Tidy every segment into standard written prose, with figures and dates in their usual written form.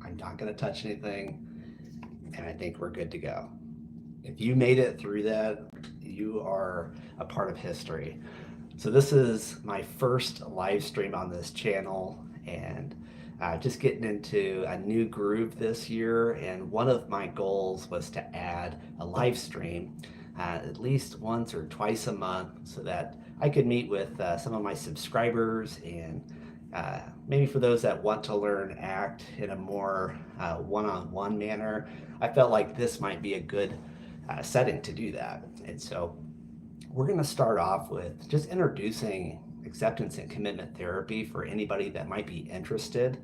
I'm not going to touch anything, and I think we're good to go. If you made it through that, you are a part of history. So this is my first live stream on this channel, and just getting into a new groove this year. And one of my goals was to add a live stream at least once or twice a month so that I could meet with some of my subscribers and maybe for those that want to learn ACT in a more one-on-one manner. I felt like this might be a good setting to do that. And so we're going to start off with just introducing acceptance and commitment therapy for anybody that might be interested.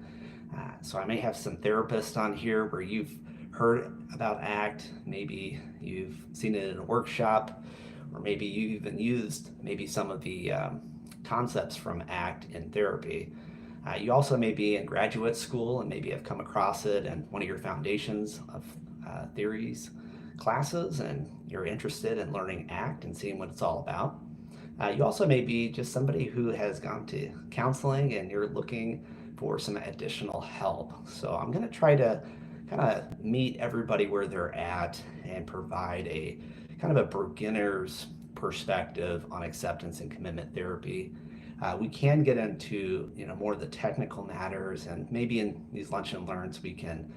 So I may have some therapists on here where you've heard about ACT, maybe you've seen it in a workshop, or maybe you even used maybe some of the concepts from ACT in therapy. You also may be in graduate school and maybe have come across it in one of your foundations of theories classes, and you're interested in learning ACT and seeing what it's all about. You also may be just somebody who has gone to counseling and you're looking for some additional help. So I'm going to try to kind of meet everybody where they're at and provide a kind of a beginner's perspective on acceptance and commitment therapy. We can get into more of the technical matters, and maybe in these lunch and learns we can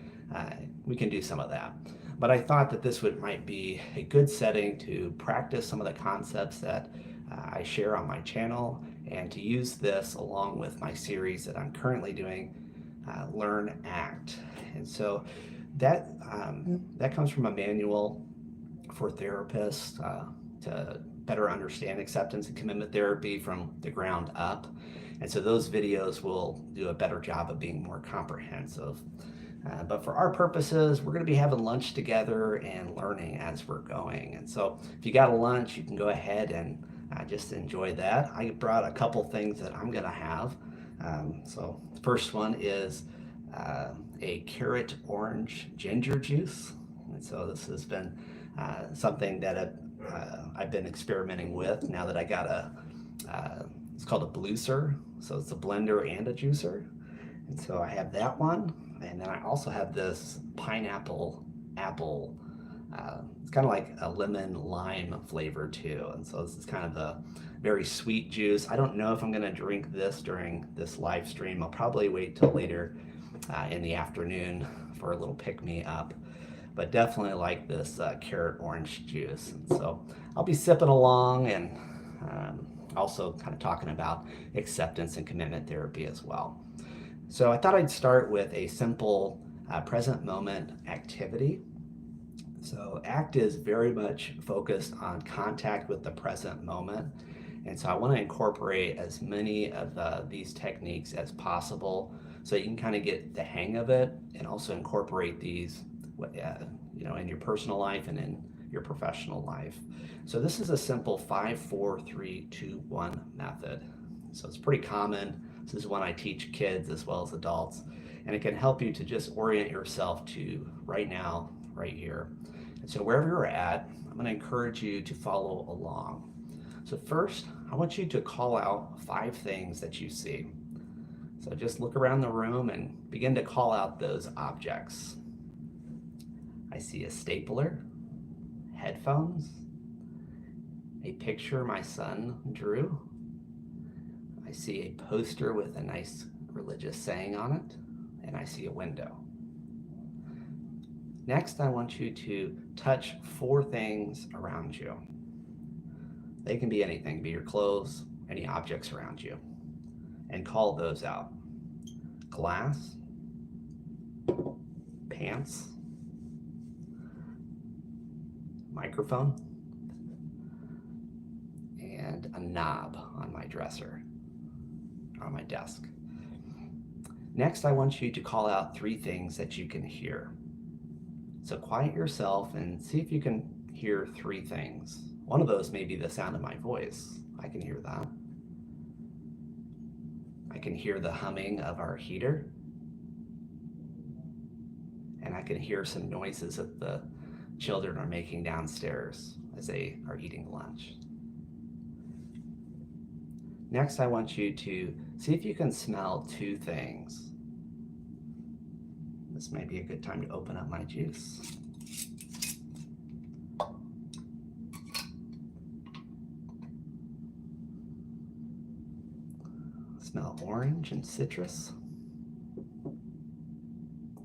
do some of that. But I thought that this might be a good setting to practice some of the concepts that I share on my channel, and to use this along with my series that I'm currently doing, Learn ACT. And so that that comes from a manual for therapists to better understand acceptance and commitment therapy from the ground up. And so those videos will do a better job of being more comprehensive. But for our purposes, we're going to be having lunch together and learning as we're going. And so if you got a lunch, you can go ahead and just enjoy that. I brought a couple things that I'm going to have. So the first one is a carrot orange ginger juice. And so this has been something that I've been experimenting with now that I got it's called a blueser. So it's a blender and a juicer. And so I have that one. And then I also have this pineapple apple. It's kind of like a lemon lime flavor too. And so this is kind of a very sweet juice. I don't know if I'm going to drink this during this live stream. I'll probably wait till later in the afternoon for a little pick me up. But definitely like this carrot orange juice. And so I'll be sipping along and also kind of talking about acceptance and commitment therapy as well. So I thought I'd start with a simple present moment activity. So ACT is very much focused on contact with the present moment. And so I want to incorporate as many of these techniques as possible so you can kind of get the hang of it, and also incorporate these in your personal life and in your professional life. So this is a simple 5, 4, 3, 2, 1 method. So it's pretty common. This is one I teach kids as well as adults, and it can help you to just orient yourself to right now, right here. And so wherever you're at, I'm going to encourage you to follow along. So first, I want you to call out 5 things that you see. So just look around the room and begin to call out those objects. I see a stapler, headphones, a picture my son drew. I see a poster with a nice religious saying on it, and I see a window. Next, I want you to touch 4 things around you. They can be anything, be your clothes, any objects around you, and call those out. Glass, pants, microphone, and a knob on my dresser, on my desk. Next, I want you to call out 3 things that you can hear. So quiet yourself and see if you can hear 3 things. One of those may be the sound of my voice. I can hear that. I can hear the humming of our heater. And I can hear some noises that the children are making downstairs as they are eating lunch. Next, I want you to see if you can smell 2 things. This may be a good time to open up my juice. Smell orange and citrus.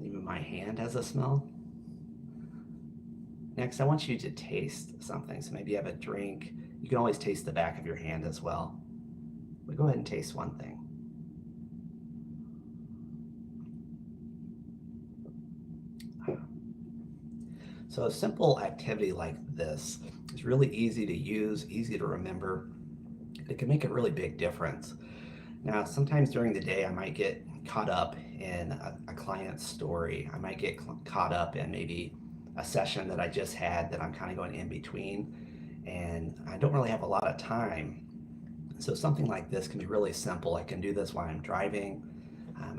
Even my hand has a smell. Next, I want you to taste something. So maybe you have a drink. You can always taste the back of your hand as well. But go ahead and taste one thing. So a simple activity like this is really easy to use, easy to remember. It can make a really big difference. Now, sometimes during the day, I might get caught up in a client's story. I might get caught up in maybe a session that I just had that I'm kind of going in between, and I don't really have a lot of time. So something like this can be really simple. I can do this while I'm driving.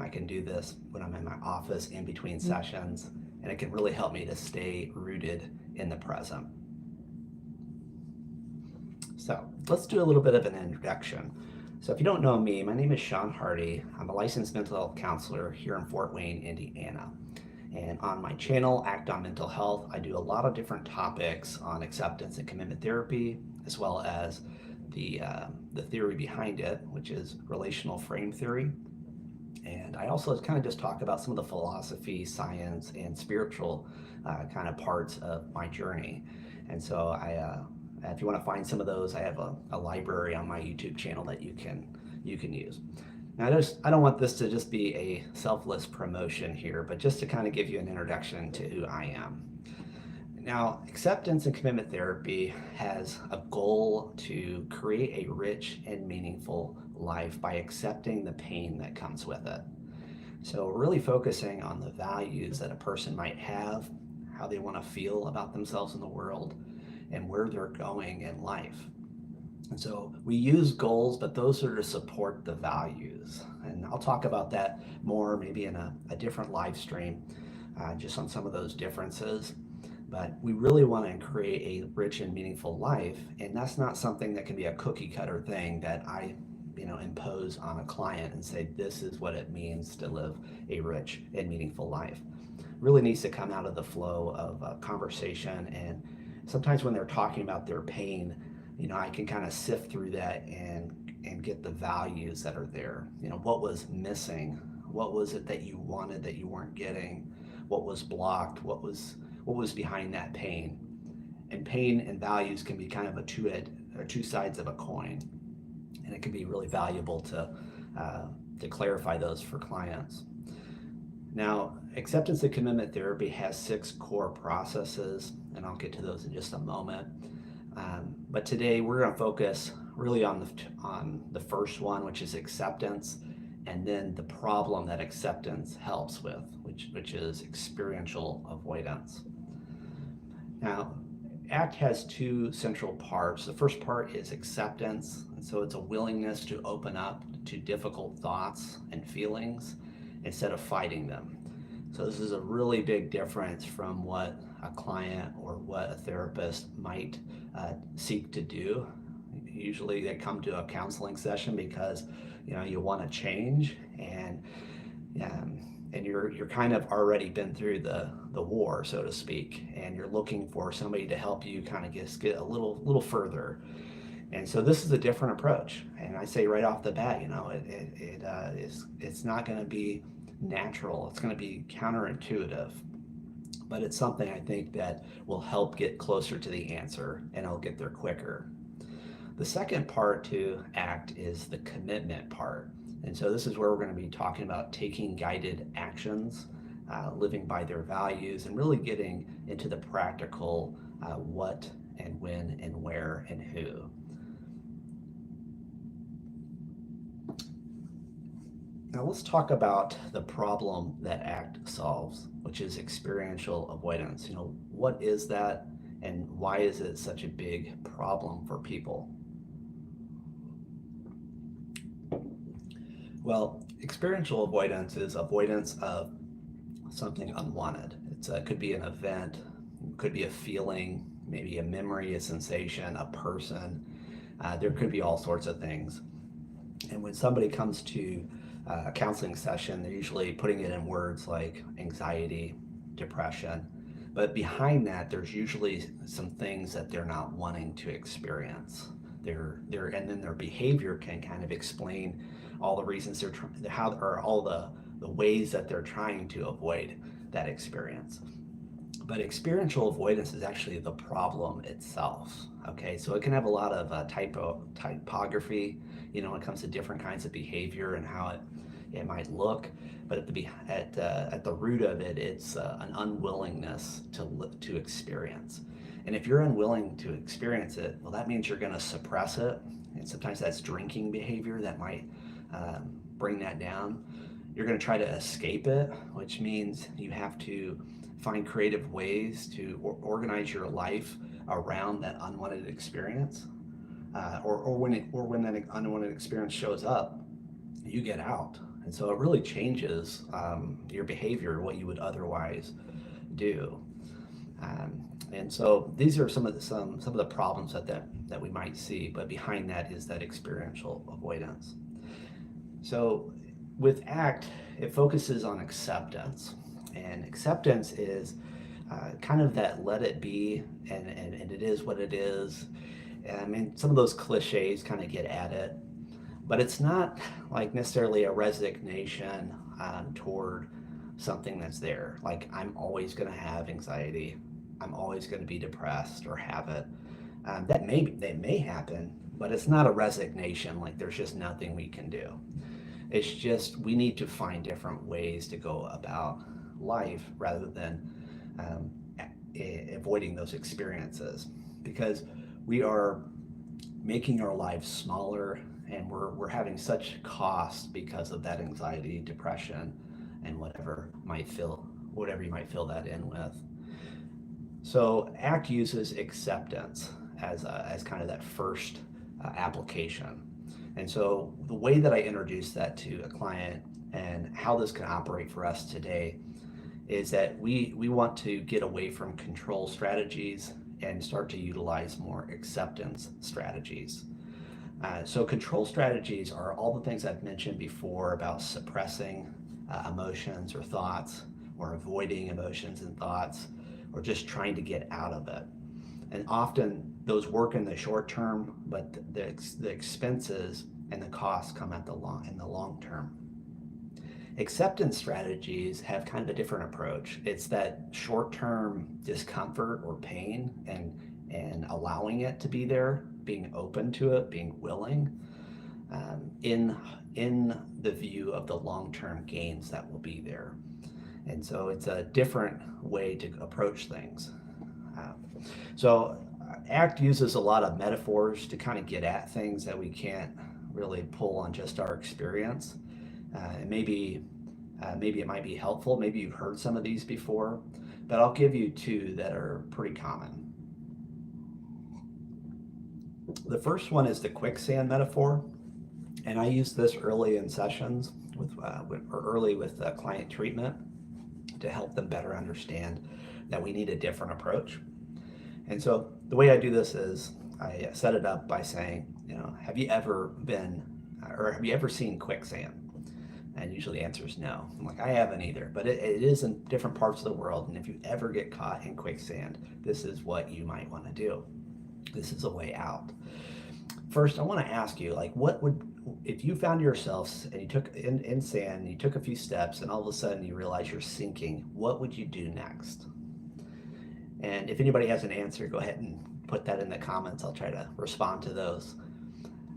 I can do this when I'm in my office in between sessions, and it can really help me to stay rooted in the present. So let's do a little bit of an introduction. So if you don't know me, my name is Sean Hardy. I'm a licensed mental health counselor here in Fort Wayne, Indiana. And on my channel, Act on Mental Health, I do a lot of different topics on acceptance and commitment therapy, as well as the theory behind it, which is relational frame theory. And I also kind of just talk about some of the philosophy, science, and spiritual kind of parts of my journey. And so if you want to find some of those, I have a library on my YouTube channel that you can use. Now, I don't want this to just be a selfless promotion here, but just to kind of give you an introduction to who I am. Now, acceptance and commitment therapy has a goal to create a rich and meaningful life by accepting the pain that comes with it. So really focusing on the values that a person might have, how they want to feel about themselves in the world, and where they're going in life. And so we use goals, but those are to support the values. And I'll talk about that more maybe in a different live stream, just on some of those differences. But we really want to create a rich and meaningful life, and that's not something that can be a cookie cutter thing that I impose on a client and say this is what it means to live a rich and meaningful life. It really needs to come out of the flow of a conversation, and sometimes when they're talking about their pain, I can kind of sift through that and get the values that are there. What was missing? What was it that you wanted that you weren't getting? What was blocked? What was behind that pain? And pain and values can be kind of two sides of a coin, and it can be really valuable to clarify those for clients. Now, acceptance and commitment therapy has 6 core processes, and I'll get to those in just a moment. But today we're going to focus really on the first one, which is acceptance, and then the problem that acceptance helps with, which is experiential avoidance. Now, ACT has 2 central parts. The first part is acceptance, and so it's a willingness to open up to difficult thoughts and feelings instead of fighting them. So this is a really big difference from what a client or what a therapist might seek to do. Usually they come to a counseling session because you want to change, and you're kind of already been through the war, so to speak, and you're looking for somebody to help you kind of get a little further. And so this is a different approach, and I say right off the bat, it's not going to be natural. It's going to be counterintuitive, but it's something I think that will help get closer to the answer, and it'll get there quicker. The second part to ACT is the commitment part. And so this is where we're going to be talking about taking guided actions, living by their values, and really getting into the practical what and when and where and who. Now let's talk about the problem that ACT solves, which is experiential avoidance. What is that, and why is it such a big problem for people? Well, experiential avoidance is avoidance of something unwanted. It could be an event, it could be a feeling, maybe a memory, a sensation, a person. There could be all sorts of things. And when somebody comes to a counseling session, they're usually putting it in words like anxiety, depression. But behind that, there's usually some things that they're not wanting to experience. And then their behavior can kind of explain all the reasons they're trying, how, or all the ways that they're trying to avoid that experience. But experiential avoidance is actually the problem itself. Okay, so it can have a lot of typography, when it comes to different kinds of behavior and how it might look. But at the root of it, it's an unwillingness to experience. And if you're unwilling to experience it, well, that means you're going to suppress it. And sometimes that's drinking behavior that might bring that down. You're going to try to escape it, which means you have to find creative ways to organize your life around that unwanted experience. Or when that unwanted experience shows up, you get out. And so it really changes your behavior, what you would otherwise do. And so these are some of the problems that we might see, but behind that is that experiential avoidance. So with ACT, it focuses on acceptance, and acceptance is kind of that let it be, and it is what it is. And I mean, some of those cliches kind of get at it, but it's not like necessarily a resignation toward something that's there. Like, I'm always going to have anxiety. I'm always going to be depressed or have it. That may happen, but it's not a resignation. Like, there's just nothing we can do. It's just we need to find different ways to go about life rather than avoiding those experiences, because we are making our lives smaller, and we're having such cost because of that anxiety, depression, and whatever you might fill that in with. So ACT uses acceptance as kind of that first application. And so the way that I introduce that to a client and how this can operate for us today is that we want to get away from control strategies and start to utilize more acceptance strategies. So control strategies are all the things I've mentioned before about suppressing emotions or thoughts, or avoiding emotions and thoughts, or just trying to get out of it. And often those work in the short term, but the expenses and the costs come in the long term. Acceptance strategies have kind of a different approach. It's that short-term discomfort or pain, and allowing it to be there, being open to it, being willing, in the view of the long-term gains that will be there. And so it's a different way to approach things. So ACT uses a lot of metaphors to kind of get at things that we can't really pull on just our experience. And maybe it might be helpful. Maybe you've heard some of these before, but I'll give you two that are pretty common. The first one is the quicksand metaphor, and I use this early in sessions early with client treatment to help them better understand that we need a different approach. And so the way I do this is I set it up by saying, have you ever seen quicksand? And usually the answer is no. I'm like, I haven't either, but it is in different parts of the world. And if you ever get caught in quicksand, this is what you might want to do. This is a way out. First, I want to ask you, like, if you found yourself and you took in sand, and you took a few steps, and all of a sudden you realize you're sinking, what would you do next? And if anybody has an answer, go ahead and put that in the comments. I'll try to respond to those.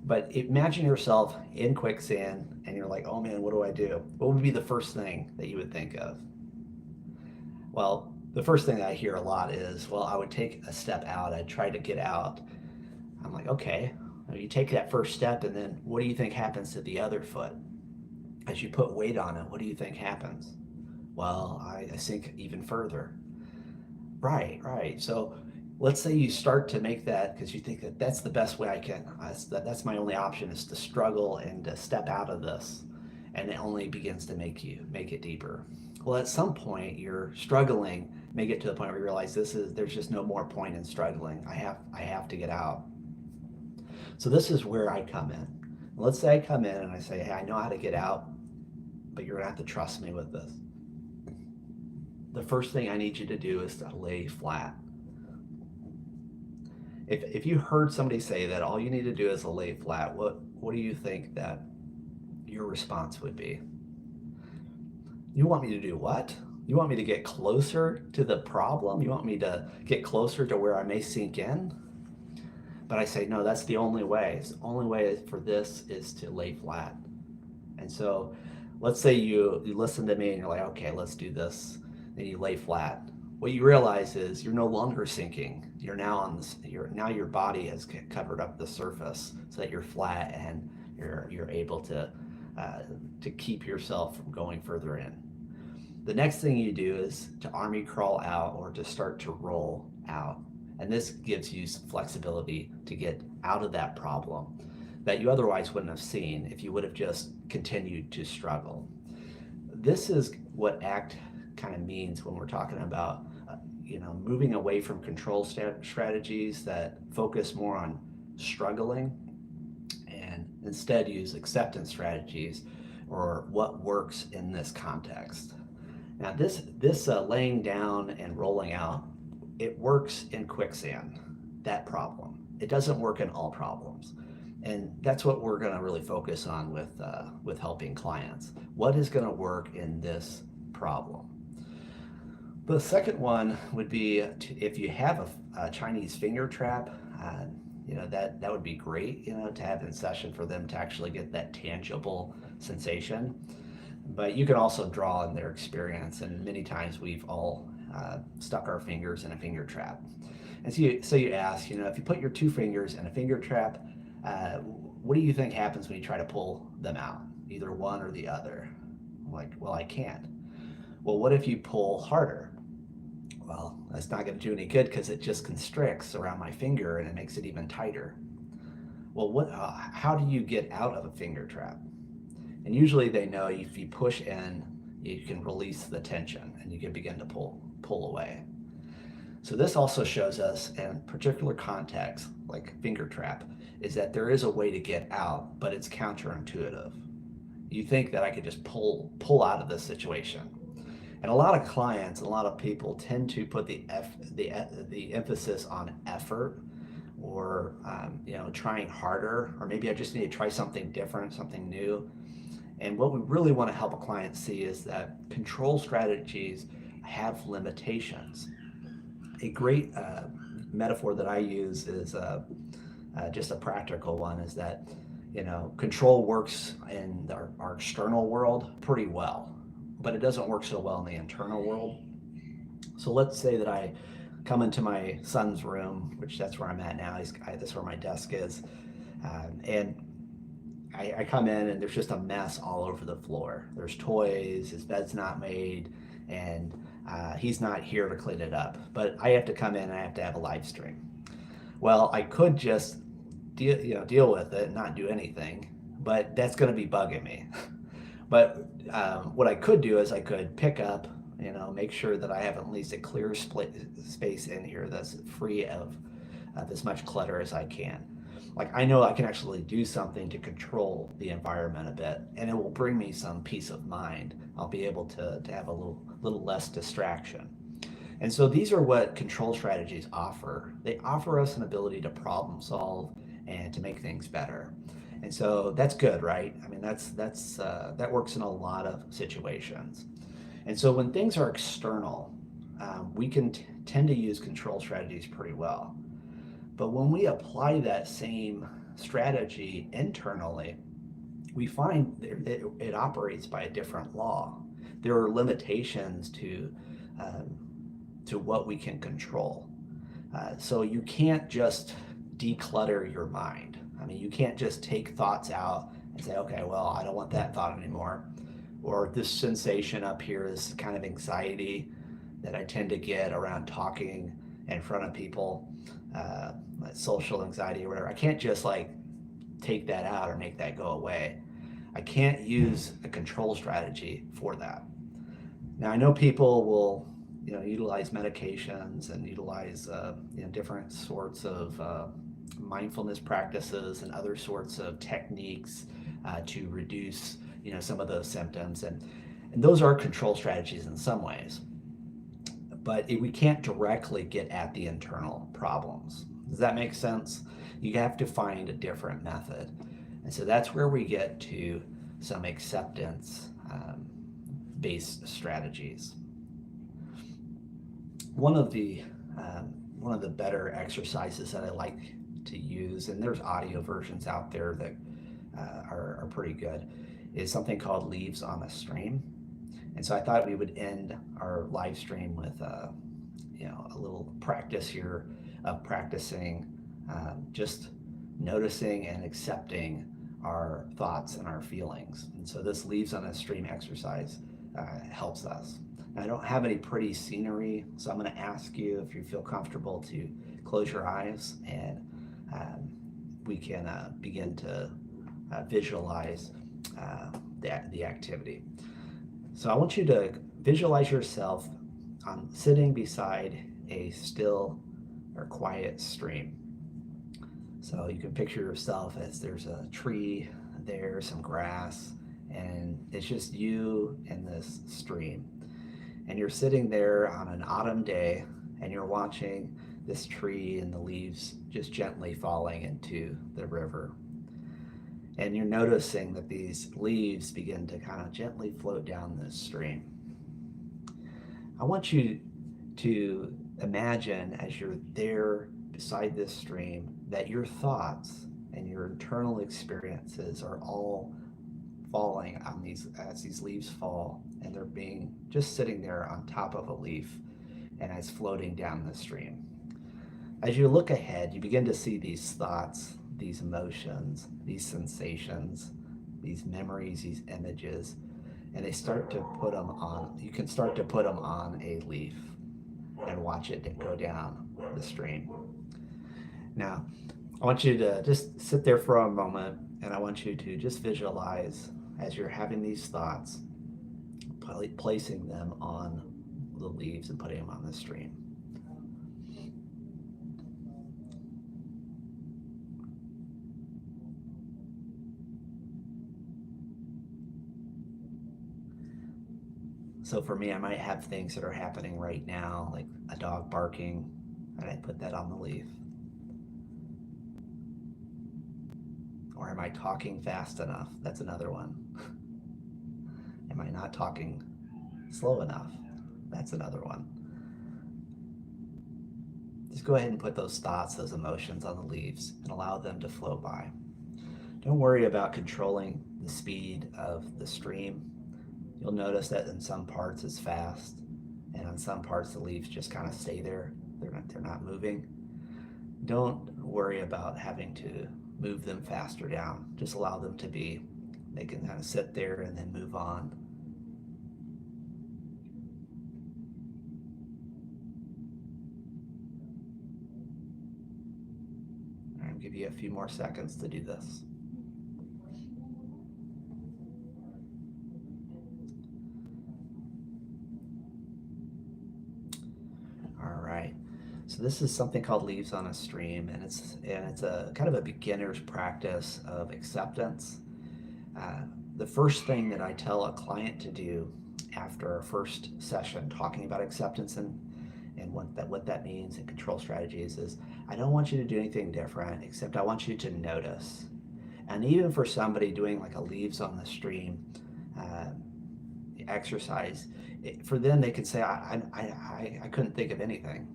But imagine yourself in quicksand and you're like, oh man, what do I do? What would be the first thing that you would think of? Well, the first thing that I hear a lot is, well, I would take a step out. I'd try to get out. I'm like, okay, you take that first step, and then what do you think happens to the other foot? As you put weight on it, what do you think happens? Well, I sink even further. Right. So let's say you start to make that because you think that that's the best way I can. That's my only option, is to struggle and to step out of this, and it only begins to make it deeper. Well, at some point, you're struggling, may get to the point where you realize there's just no more point in struggling. I have to get out. So this is where I come in. Let's say I come in and I say, hey, I know how to get out. but you're gonna have to trust me with this. The first thing I need you to do is to lay flat. If you heard somebody say that all you need to do is to lay flat, what do you think that your response would be? You want me to do what? You want me to get closer to the problem? You want me to get closer to where I may sink in? But I say, no, that's the only way. The only way for this is to lay flat. And so let's say you listen to me and you're like, okay, let's do this. Then you lay flat. What you realize is you're no longer sinking. You're now on this, now your body has covered up the surface so that you're flat and you're able to keep yourself from going further in. The next thing you do is to army crawl out or to start to roll out. And this gives you some flexibility to get out of that problem that you otherwise wouldn't have seen if you would have just continued to struggle. This is what ACT kind of means when we're talking about moving away from control strategies that focus more on struggling and instead use acceptance strategies or what works in this context. Now this laying down and rolling out, it works in quicksand, that problem. It doesn't work in all problems. And that's what we're going to really focus on with helping clients. What is going to work in this problem? The second one would be if you have a Chinese finger trap, that would be great, to have in session for them to actually get that tangible sensation. But you can also draw on their experience, and many times we've all stuck our fingers in a finger trap. And so you ask, if you put your two fingers in a finger trap, what do you think happens when you try to pull them out? Either one or the other. I'm like, well, I can't. Well, what if you pull harder? Well, that's not going to do any good because it just constricts around my finger and it makes it even tighter. Well, how do you get out of a finger trap? And usually they know if you push in, you can release the tension and you can begin to pull away. So this also shows us in particular contexts, like finger trap, is that there is a way to get out, but it's counterintuitive. You think that I could just pull out of this situation. And a lot of clients, a lot of people tend to put the emphasis on effort or trying harder, or maybe I just need to try something different, something new. And what we really want to help a client see is that control strategies have limitations. A great metaphor that I use is just a practical one, is that control works in our external world pretty well, but it doesn't work so well in the internal world. So let's say that I come into my son's room, which that's where I'm at now. That's where my desk is, and I come in and there's just a mess all over the floor. There's toys, his bed's not made, and he's not here to clean it up. But I have to come in and I have to have a live stream. Well, I could just deal with it and not do anything, but that's going to be bugging me. But what I could do is I could pick up, make sure that I have at least a clear space in here that's free of as much clutter as I can. Like I know I can actually do something to control the environment a bit, and it will bring me some peace of mind. I'll be able to have a little less distraction. And so these are what control strategies offer. They offer us an ability to problem solve and to make things better. And so that's good, right? I mean, that works in a lot of situations. And so when things are external, we can tend to use control strategies pretty well. But when we apply that same strategy internally, we find it operates by a different law. There are limitations to what we can control. So you can't just declutter your mind. I mean, you can't just take thoughts out and say, okay, well, I don't want that thought anymore. Or this sensation up here is kind of anxiety that I tend to get around talking in front of people, social anxiety or whatever. I can't just take that out or make that go away. I can't use a control strategy for that. Now I know people will utilize medications and utilize different sorts of mindfulness practices and other sorts of techniques to reduce some of those symptoms, and those are control strategies in some ways, but we can't directly get at the internal problems. Does that make sense? You have to find a different method. And so that's where we get to some acceptance based strategies. One of the better exercises that I like to use, and there's audio versions out there that are pretty good, is something called Leaves on a Stream. And so I thought we would end our live stream with a little practice here of practicing just noticing and accepting our thoughts and our feelings. And so this Leaves on a Stream exercise helps us. Now, I don't have any pretty scenery, so I'm going to ask you, if you feel comfortable, to close your eyes, and we can begin to visualize the activity. So I want you to visualize yourself sitting beside a still or quiet stream. So you can picture yourself as there's a tree there, some grass, and it's just you and this stream. And you're sitting there on an autumn day, and you're watching this tree and the leaves just gently falling into the river. And you're noticing that these leaves begin to kind of gently float down this stream. I want you to imagine, as you're there beside this stream, that your thoughts and your internal experiences are all falling on as these leaves fall, and they're being just sitting there on top of a leaf, and it's floating down the stream. As you look ahead, you begin to see these thoughts, these emotions, these sensations, these memories, these images, and they start to put them on. You can start to put them on a leaf and watch it go down the stream. Now, I want you to just sit there for a moment, and I want you to just visualize, as you're having these thoughts, placing them on the leaves and putting them on the stream. So for me, I might have things that are happening right now, like a dog barking, and I put that on the leaf. Or am I talking fast enough? That's another one. Am I not talking slow enough? That's another one. Just go ahead and put those thoughts, those emotions on the leaves, and allow them to flow by. Don't worry about controlling the speed of the stream. You'll notice that in some parts it's fast, and on some parts the leaves just kind of stay there. They're not moving. Don't worry about having to move them faster down. Just allow them to be. They can kind of sit there and then move on. All right, I'll give you a few more seconds to do this. So this is something called Leaves on a Stream, and it's a kind of a beginner's practice of acceptance. The first thing that I tell a client to do after our first session talking about acceptance and what that means and control strategies is, I don't want you to do anything different, except I want you to notice. And even for somebody doing like a Leaves on the Stream exercise, for them they could say, I couldn't think of anything.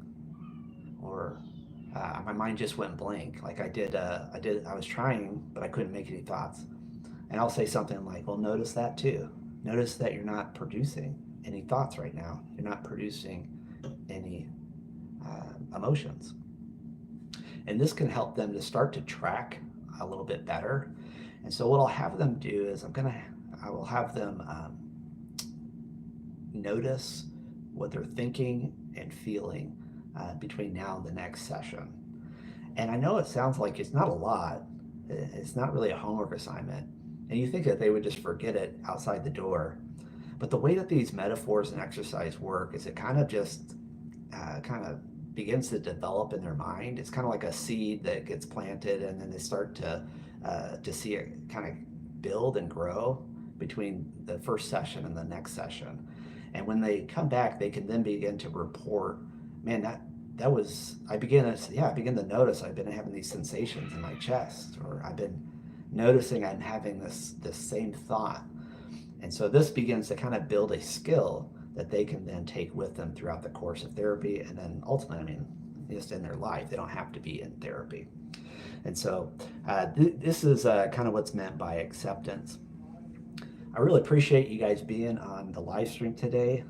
Or my mind just went blank. Like I was trying, but I couldn't make any thoughts. And I'll say something like, well, notice that too. Notice that you're not producing any thoughts right now. You're not producing any emotions. And this can help them to start to track a little bit better. And so what I'll have them do is I will have them notice what they're thinking and feeling between now and the next session. And I know it sounds like it's not a lot. It's not really a homework assignment. And you think that they would just forget it outside the door. But the way that these metaphors and exercise work is it kind of just begins to develop in their mind. It's kind of like a seed that gets planted, and then they start to see it kind of build and grow between the first session and the next session. And when they come back, they can then begin to report, man, that was, I begin to notice I've been having these sensations in my chest, or I've been noticing I'm having this same thought. And so this begins to kind of build a skill that they can then take with them throughout the course of therapy, and then ultimately, I mean, just in their life. They don't have to be in therapy. And so this is kind of what's meant by acceptance. I really appreciate you guys being on the live stream today.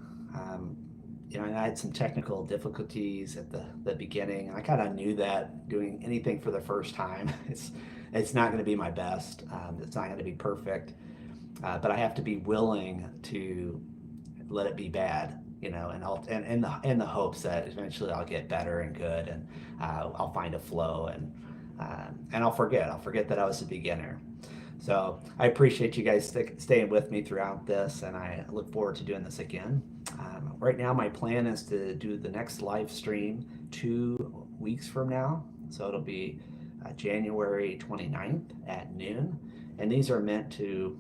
And I had some technical difficulties at the beginning. I kind of knew that doing anything for the first time, it's not going to be my best. It's not going to be perfect, but I have to be willing to let it be bad, and in the hopes that eventually I'll get better and good, and I'll find a flow, and I'll forget that I was a beginner. So I appreciate you guys staying with me throughout this, and I look forward to doing this again. Right now, my plan is to do the next live stream 2 weeks from now. So it'll be January 29th at noon. And these are meant to,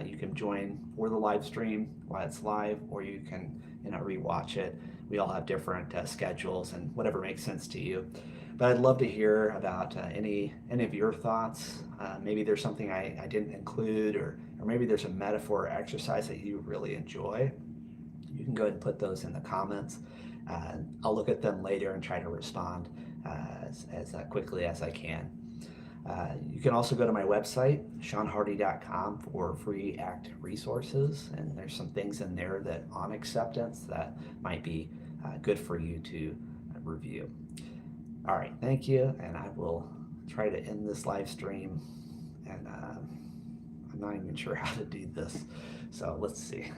you can join for the live stream while it's live, or you can rewatch it. We all have different schedules and whatever makes sense to you. But I'd love to hear about any of your thoughts. Maybe there's something I didn't include, or maybe there's a metaphor or exercise that you really enjoy. You can go ahead and put those in the comments. I'll look at them later and try to respond as quickly as I can. You can also go to my website, seanhardy.com, for free ACT resources, and there's some things in there that on acceptance that might be good for you to review. All right, thank you, and I will try to end this live stream, and I'm not even sure how to do this, so let's see.